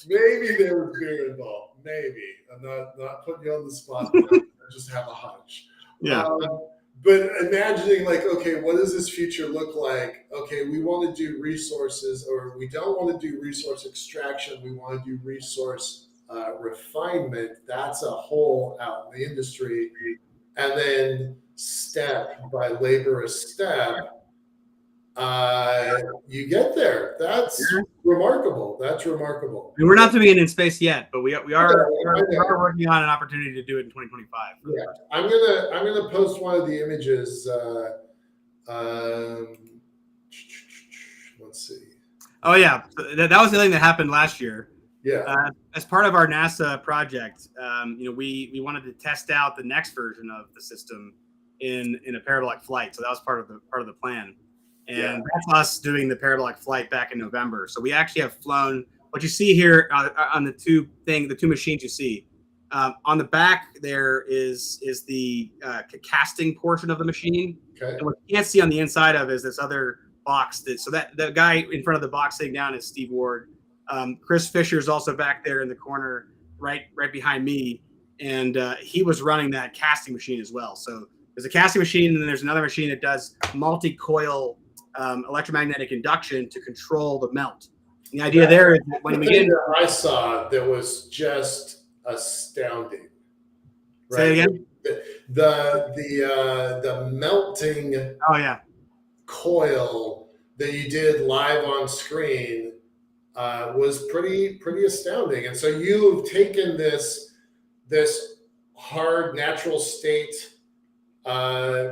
Maybe there was beer involved. Maybe. I'm not putting you on the spot. I just have a hunch. Yeah. But imagining like, okay, what does this future look like? Okay, we want to do resources, or we don't want to do resource extraction. We want to do resource refinement. That's a hole out in the industry. And then step by laborious step, you get there. That's remarkable. That's remarkable. I mean, we're not doing it in space yet, but we are working on an opportunity to do it in 2025. Yeah, I'm gonna post one of the images. Let's see. Oh yeah, that was the thing that happened last year. Yeah. As part of our NASA project, we wanted to test out the next version of the system in a parabolic flight. So that was part of the plan. And that's us doing the parabolic flight back in November. So we actually have flown what you see here on the two machines you see. On the back there is the casting portion of the machine. Okay. And what you can't see on the inside of is this other box. So that the guy in front of the box sitting down is Steve Ward. Chris Fisher is also back there in the corner, right behind me, and he was running that casting machine as well. So there's a casting machine, and then there's another machine that does multi-coil electromagnetic induction to control the melt. And the idea there is that when we get I saw that was just astounding. Right? Say it again. The melting. Oh yeah. Coil that you did live on screen was pretty astounding. And so you've taken this hard natural state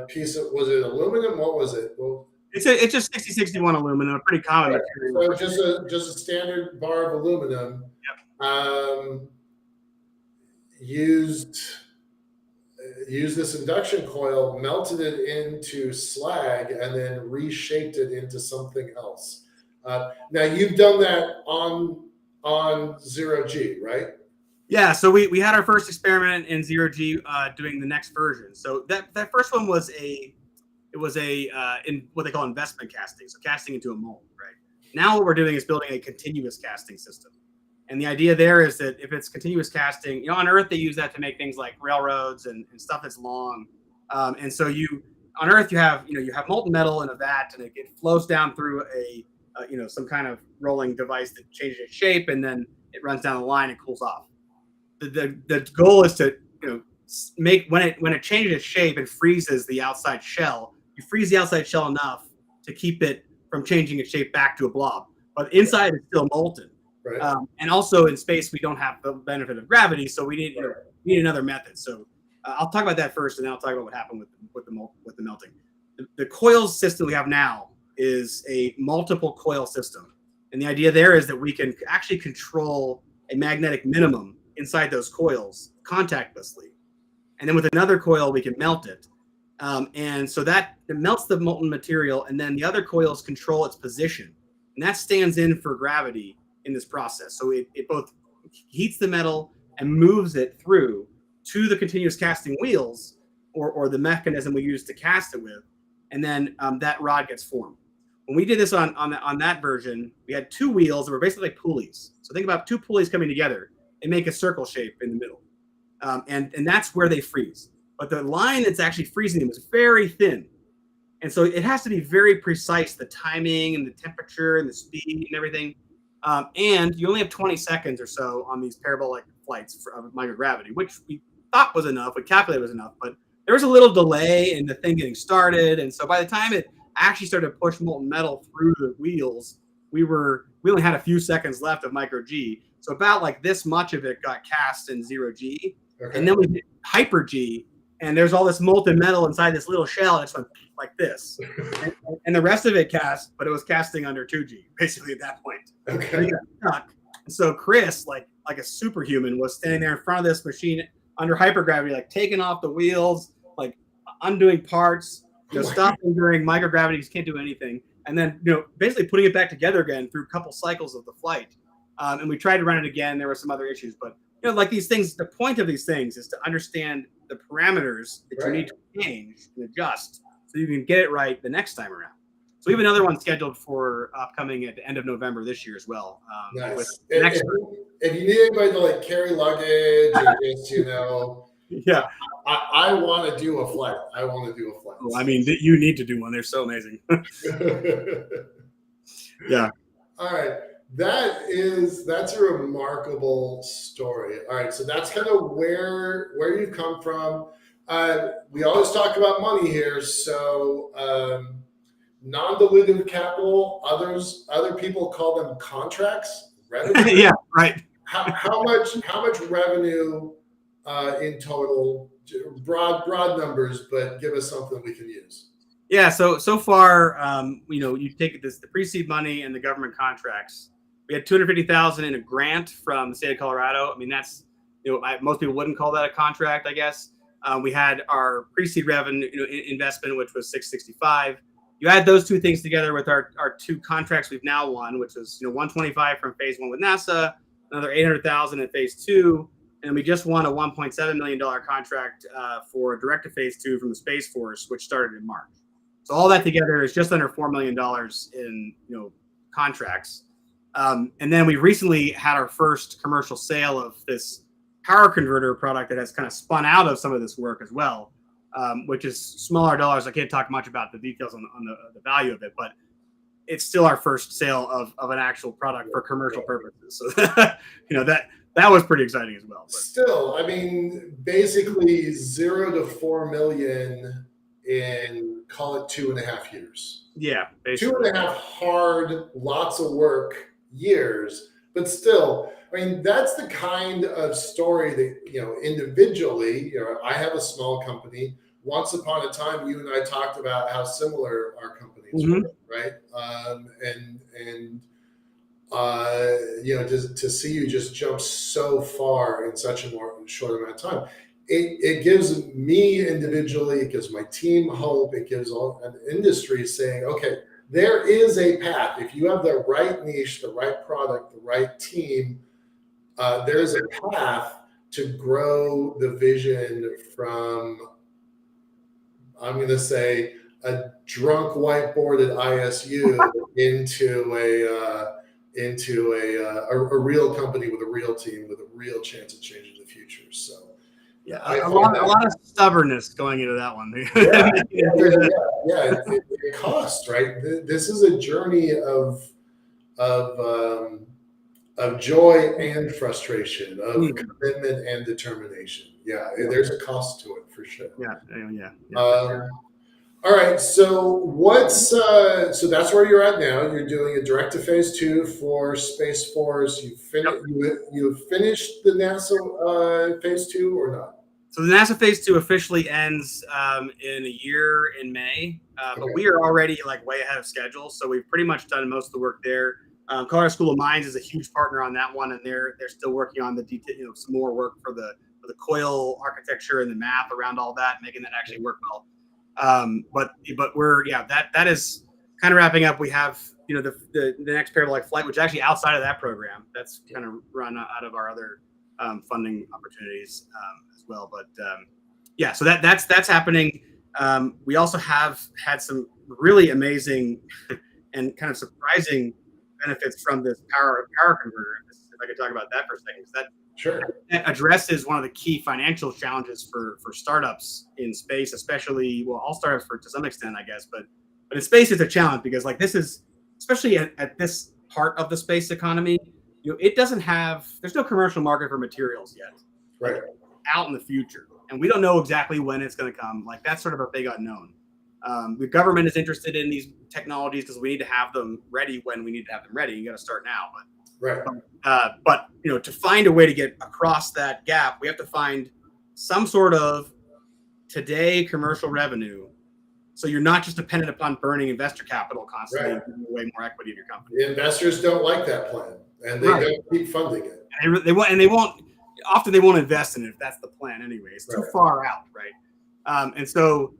piece of, was it aluminum? What was it? Well, it's just 6061 aluminum, a pretty common material. So just a standard bar of aluminum. Yep. Used this induction coil, melted it into slag, and then reshaped it into something else. Now you've done that on 0G, right? Yeah. So we had our first experiment in 0G doing the next version. So that first one was in what they call investment casting. So casting into a mold, right? Now what we're doing is building a continuous casting system. And the idea there is that if it's continuous casting, on Earth, they use that to make things like railroads and stuff that's long. And so on Earth, you have molten metal in a vat, and it flows down through a some kind of rolling device that changes its shape, and then it runs down the line and cools off. The goal is to make when it changes its shape and freezes the outside shell. You freeze the outside shell enough to keep it from changing its shape back to a blob, but inside is still molten. Right. And also in space we don't have the benefit of gravity, so we need another method. So I'll talk about that first, and then I'll talk about what happened with the melting. The coil system we have now is a multiple coil system, and the idea there is that we can actually control a magnetic minimum inside those coils contactlessly, and then with another coil we can melt it, and so that it melts the molten material, and then the other coils control its position, and that stands in for gravity in this process. So it both heats the metal and moves it through to the continuous casting wheels, or the mechanism we use to cast it with, and then that rod gets formed. When we did this on that version, we had two wheels that were basically like pulleys. So think about two pulleys coming together and make a circle shape in the middle, and that's where they freeze. But the line that's actually freezing them is very thin, and so it has to be very precise, the timing and the temperature and the speed and everything. And you only have 20 seconds or so on these parabolic flights of microgravity, which we thought was enough, we calculated was enough, but there was a little delay in the thing getting started. And so by the time it actually started to push molten metal through the wheels, we only had a few seconds left of micro G. So about like this much of it got cast in 0G. Okay. And then we did hyper G, and there's all this molten metal inside this little shell, and it's like this. and the rest of it cast, but it was casting under 2G, basically at that point. Okay. So Chris, like a superhuman, was standing there in front of this machine under hypergravity, like taking off the wheels, like undoing parts, stopping during microgravity, you can't do anything, and then basically putting it back together again through a couple cycles of the flight. And we tried to run it again. There were some other issues, but like these things, the point of these things is to understand the parameters that you need to change and adjust so you can get it right the next time around. So we have another one scheduled for upcoming at the end of November this year as well. Nice. If you need anybody to like carry luggage or just, yeah, I want to do a flight. Oh, I mean, you need to do one. They're so amazing. Yeah. All right. That's a remarkable story. All right. So that's kind of where you've come from. We always talk about money here. So, non-dilutive capital, other people call them contracts, revenue. Yeah, right. How much revenue in total? Broad numbers, but give us something we can use. Yeah. So far, you take the pre-seed money and the government contracts. We had $250,000 in a grant from the state of Colorado. I mean, that's most people wouldn't call that a contract, I guess. We had our pre-seed revenue investment, which was $665,000. You add those two things together with our two contracts we've now won, which was $125,000 from phase 1 with NASA, another $800,000 in phase 2, and we just won a $1.7 million contract for direct to phase 2 from the Space Force, which started in March. So all that together is just under $4 million in contracts. And then we recently had our first commercial sale of this power converter product that has kind of spun out of some of this work as well. Which is smaller dollars. I can't talk much about the details on the value of it, but it's still our first sale of an actual product for commercial purposes. So that was pretty exciting as well. But. Still, I mean, basically 0 to 4 million in, call it 2.5 years. Yeah, basically. 2.5 hard, lots of work years, but still. I mean, that's the kind of story that, individually, I have a small company. Once upon a time, you and I talked about how similar our companies were, right? To see you just jump so far in such a short amount of time, it gives me individually, it gives my team hope, it gives an industry saying, okay, there is a path. If you have the right niche, the right product, the right team, there's a path to grow the vision from, I'm going to say, a drunk whiteboard at ISU into a real company with a real team with a real chance of changing the future. So, yeah, a lot of stubbornness going into that one. Yeah. It costs, right? This is a journey of of joy and frustration, of Mm. commitment and determination. Yeah, there's a cost to it for sure. Yeah. Um, all right, so so that's where you're at now. You're doing a direct to phase two for Space Force. You finished the NASA phase two or not? So the NASA Phase 2 officially ends in a year in May, but Okay. we are already like way ahead of schedule. So we've pretty much done most of the work there. Colorado School of Mines is a huge partner on that one, and they're still working on the detail, some more work for the coil architecture and the math around all that, making that actually work well. But we're that is kind of wrapping up. We have the next parabolic flight, which is actually outside of that program. That's kind of run out of our other funding opportunities as well. But so that's happening. We also have had some really amazing and kind of surprising benefits from this power converter. If I could talk about that for a second, because that addresses one of the key financial challenges for startups in space, especially all startups to some extent, I guess, but in space it's a challenge because like this is especially at this part of the space economy. It doesn't have, there's no commercial market for materials yet, right? Out in the future, and we don't know exactly when it's going to come. Like that's sort of a big unknown. The government is interested in these technologies because we need to have them ready when we need to have them ready. You got to start now, but to find a way to get across that gap, we have to find some sort of today commercial revenue. So you're not just dependent upon burning investor capital constantly and giving away more equity in your company. The investors don't like that plan, and they don't keep funding it. And they won't. Often they won't invest in it if that's the plan anyway. It's too far out, right? And so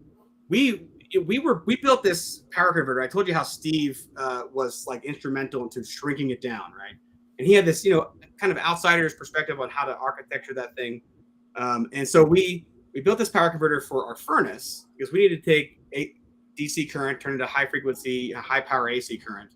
we built this power converter. I told you how Steve was like instrumental into shrinking it down, right? And he had this kind of outsider's perspective on how to architecture that thing. And so we built this power converter for our furnace because we needed to take a DC current, turn it into high frequency, high power AC current.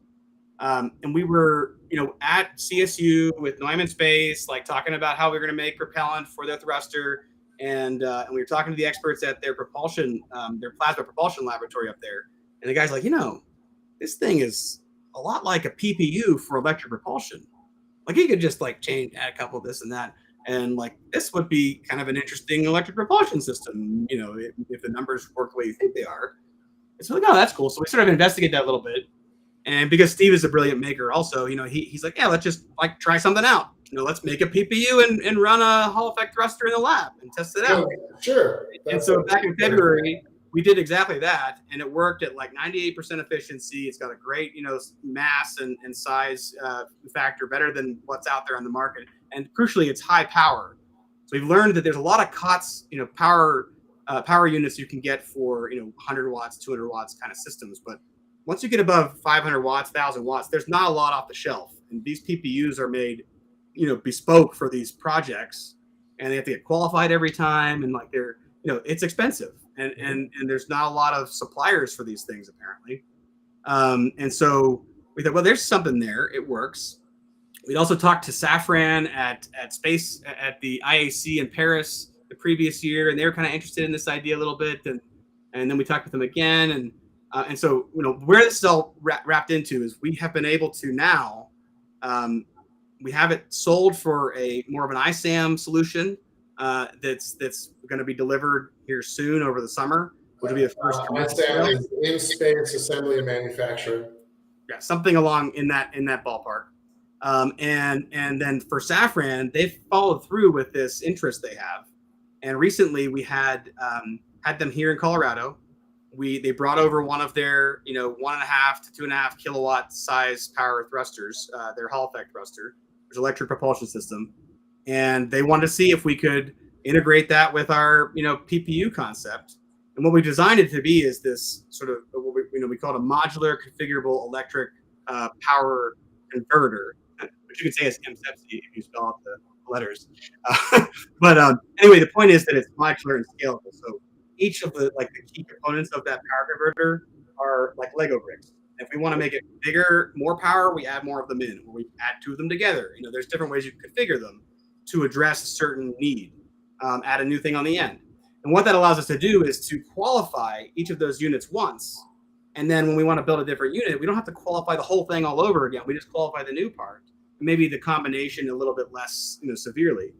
And we were, at CSU with Neumann Space, like talking about how we were going to make propellant for their thruster. And we were talking to the experts at their propulsion, their plasma propulsion laboratory up there. And the guy's like, this thing is a lot like a PPU for electric propulsion. Like you could just like add a couple of this and that. And like, this would be kind of an interesting electric propulsion system, if the numbers work the way you think they are. It's like, oh, that's cool. So we sort of investigated that a little bit. And because Steve is a brilliant maker also, he's like, yeah, let's just like try something out. Let's make a PPU and run a Hall effect thruster in the lab and test it out. Sure. And so back in February, we did exactly that. And it worked at like 98% efficiency. It's got a great, mass and size factor, better than what's out there on the market. And crucially, it's high power. So we've learned that there's a lot of COTS, power units you can get for, 100 watts, 200 watts kind of systems. But once you get above 500 watts, 1,000 watts, there's not a lot off the shelf. And these PPUs are made, bespoke for these projects, and they have to get qualified every time. And like they're, it's expensive, and there's not a lot of suppliers for these things apparently. And so we thought, well, there's something there. It works. We'd also talked to Safran at Space at the IAC in Paris the previous year, and they were kind of interested in this idea a little bit. And then we talked with them again, and so where this is all wrapped into is we have been able to now. We have it sold for a more of an ISAM solution that's going to be delivered here soon over the summer, which will be the first. ISAM is in space assembly and manufacturing. Yeah, something along in that ballpark. And then for Safran, they've followed through with this interest they have. And recently we had them here in Colorado. They brought over one of their 1.5 to 2.5 kilowatt size power thrusters, their Hall effect thruster, there's electric propulsion system, and they wanted to see if we could integrate that with our PPU concept. And what we designed it to be is this sort of what we call it a modular configurable electric power converter, which you could say is MSEPC if you spell out the letters. But anyway, the point is that it's modular and scalable. So each of the key components of that power converter are like Lego bricks. If we want to make it bigger, more power, we add more of them in, or we add two of them together. There's different ways you can configure them to address a certain need. Add a new thing on the end. And what that allows us to do is to qualify each of those units once And then when we want to build a different unit, we don't have to qualify the whole thing all over again. We just qualify the new part, maybe the combination a little bit less, severely.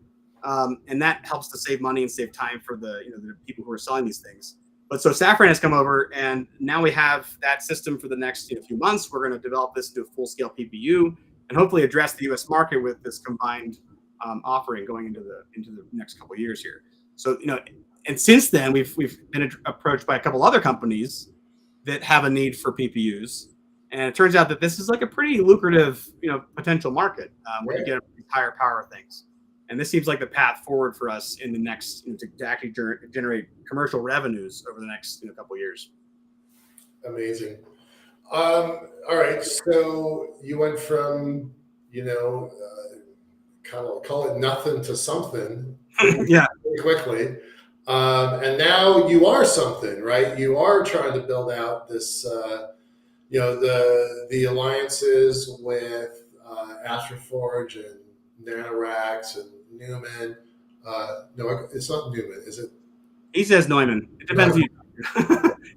And that helps to save money and save time for the people who are selling these things. But so Safran has come over, and now we have that system for the next few months. We're going to develop this into a full-scale PPU, and hopefully address the U.S. market with this combined offering going into the next couple of years here. So and since then we've been approached by a couple other companies that have a need for PPUs, and it turns out that this is like a pretty lucrative potential market when you get higher power things. And this seems like the path forward for us in the next to actually generate commercial revenues over the next couple of years. Amazing. All right, so you went from call it nothing to something yeah, pretty quickly, and now you are something, right? You are trying to build out this, the alliances with Astroforge and NanoRacks and Newman. No, it's not Newman, is it? He says Neumann. It depends.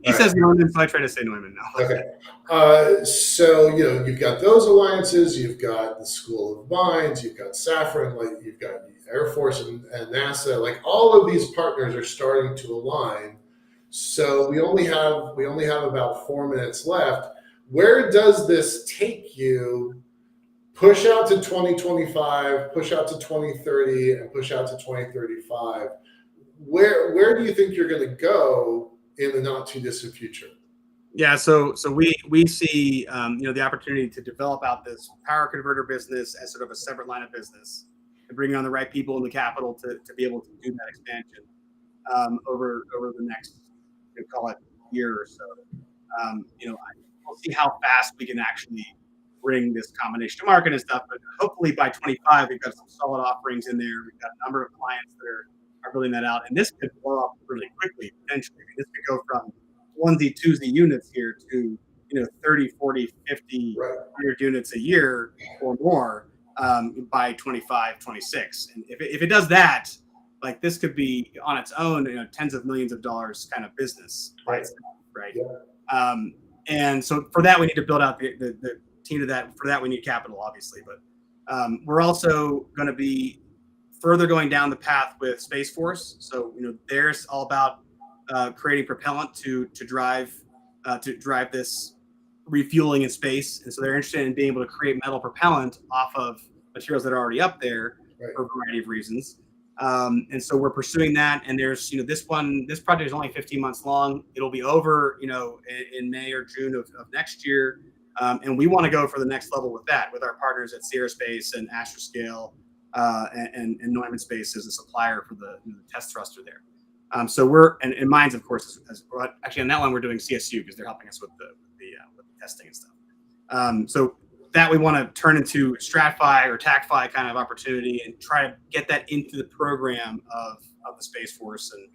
He says Neumann, so I try to say Neumann now. Okay. So, you've got those alliances, you've got the School of Mines, you've got Safran, like you've got Air Force and NASA, like all of these partners are starting to align. So we only have about 4 minutes left. Where does this take you? Push out to 2025, push out to 2030, and push out to 2035. Where do you think you're going to go in the not too distant future? Yeah, so we see the opportunity to develop out this power converter business as sort of a separate line of business, and bring on the right people in the capital to be able to do that expansion over the next call it year or so. We'll see how fast we can actually bring this combination to market and stuff, but hopefully by 25 we've got some solid offerings in there. We've got a number of clients that are building that out, and this could blow up really quickly potentially. I mean, this could go from onesie twosie units here to 30, 40, 50, 100 units a year or more by 25, 26. And if it does that, like this could be on its own tens of millions of dollars kind of business by itself, right? Yeah. And so for that we need to build out the team to that. For that we need capital, obviously, but we're also going to be further going down the path with Space Force. So there's all about creating propellant to drive this refueling in space, and so they're interested in being able to create metal propellant off of materials that are already up there for a variety of reasons. And so we're pursuing that. And there's this project is only 15 months long. It'll be over in May or June of next year. And we want to go for the next level with that, with our partners at Sierra Space and Astroscale and Neumann Space as a supplier for the test thruster there. So we're and Mines, of course, actually on that one we're doing CSU because they're helping us with the testing and stuff. So that we want to turn into StratFi or TACFi kind of opportunity and try to get that into the program of the Space Force and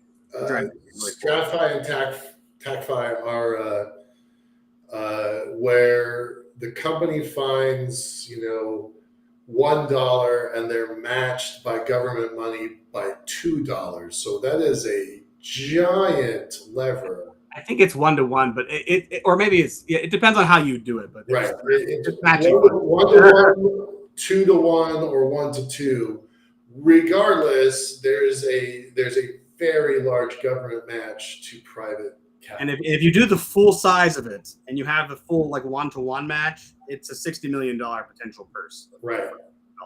drive really StratFi and TACFi are where the company finds $1 and they're matched by government money by $2. So that is a giant lever. I think it's 1-to-1, but it or maybe it depends on how you do it. But right, it's matching 1-to-1, 2-to-1, or 1-to-2. Regardless, there's a very large government match to private capital. And if you do the full size of it and you have the full 1-to-1 match, it's a $60 million potential purse. Right.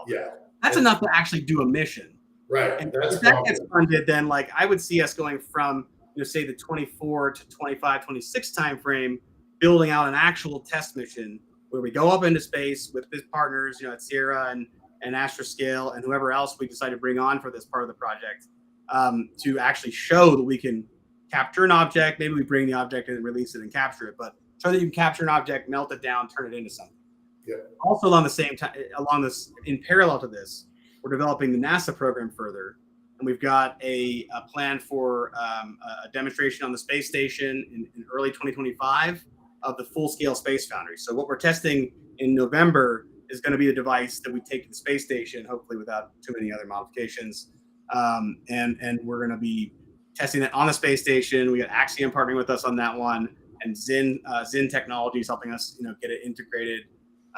Yeah. That's enough to actually do a mission. Right. And if that gets funded, then I would see us going from say the 24 to 25, 26 timeframe, building out an actual test mission where we go up into space with his partners, at Sierra and Astroscale and whoever else we decide to bring on for this part of the project, to actually show that we can capture an object. Maybe we bring the object and release it and capture it, but show that you can capture an object, melt it down, turn it into something. Yeah. Also, along the same time, in parallel to this, we're developing the NASA program further, and we've got a plan for a demonstration on the space station in early 2025 of the full-scale space foundry. So what we're testing in November is going to be the device that we take to the space station, hopefully without too many other modifications. And we're going to be testing that on the space station. We got Axiom partnering with us on that one, and Zin Technologies helping us, get it integrated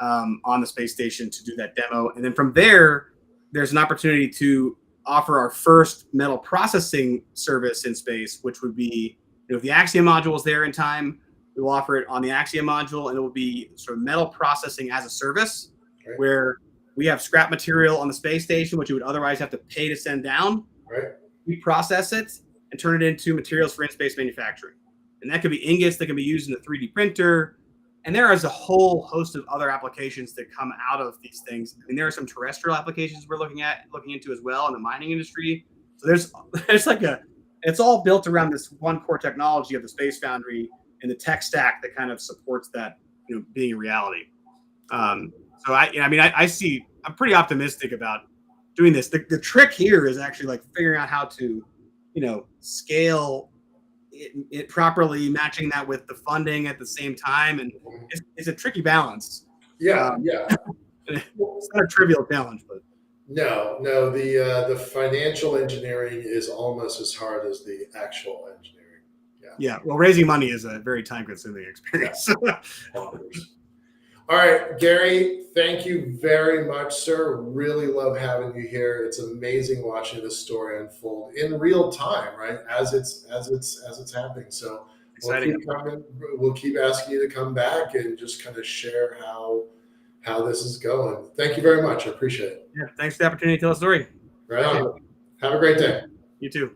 on the space station to do that demo. And then from there, there's an opportunity to offer our first metal processing service in space, which would be, if the Axiom module is there in time, we will offer it on the Axiom module, and it will be sort of metal processing as a service, Right. where we have scrap material on the space station, which you would otherwise have to pay to send down. Right. We process it and turn it into materials for in-space manufacturing. And that could be ingots that can be used in the 3D printer. And there is a whole host of other applications that come out of these things. I mean, there are some terrestrial applications we're looking into as well in the mining industry. So there's like it's all built around this one core technology of the Space Foundry and the tech stack that kind of supports that, being a reality. So I'm pretty optimistic about doing this. The trick here is actually like figuring out how to, scale it properly, matching that with the funding at the same time. And it's a tricky balance. Yeah. It's not a trivial challenge, but no, the financial engineering is almost as hard as the actual engineering. Yeah. Well, raising money is a very time-consuming experience. Yeah. All right, Gary, thank you very much, sir. Really love having you here. It's amazing watching this story unfold in real time, right? As it's happening. So Exciting. We'll keep asking you to come back and just kind of share how this is going. Thank you very much. I appreciate it. Yeah. Thanks for the opportunity to tell the story. Right on. Have a great day. You too.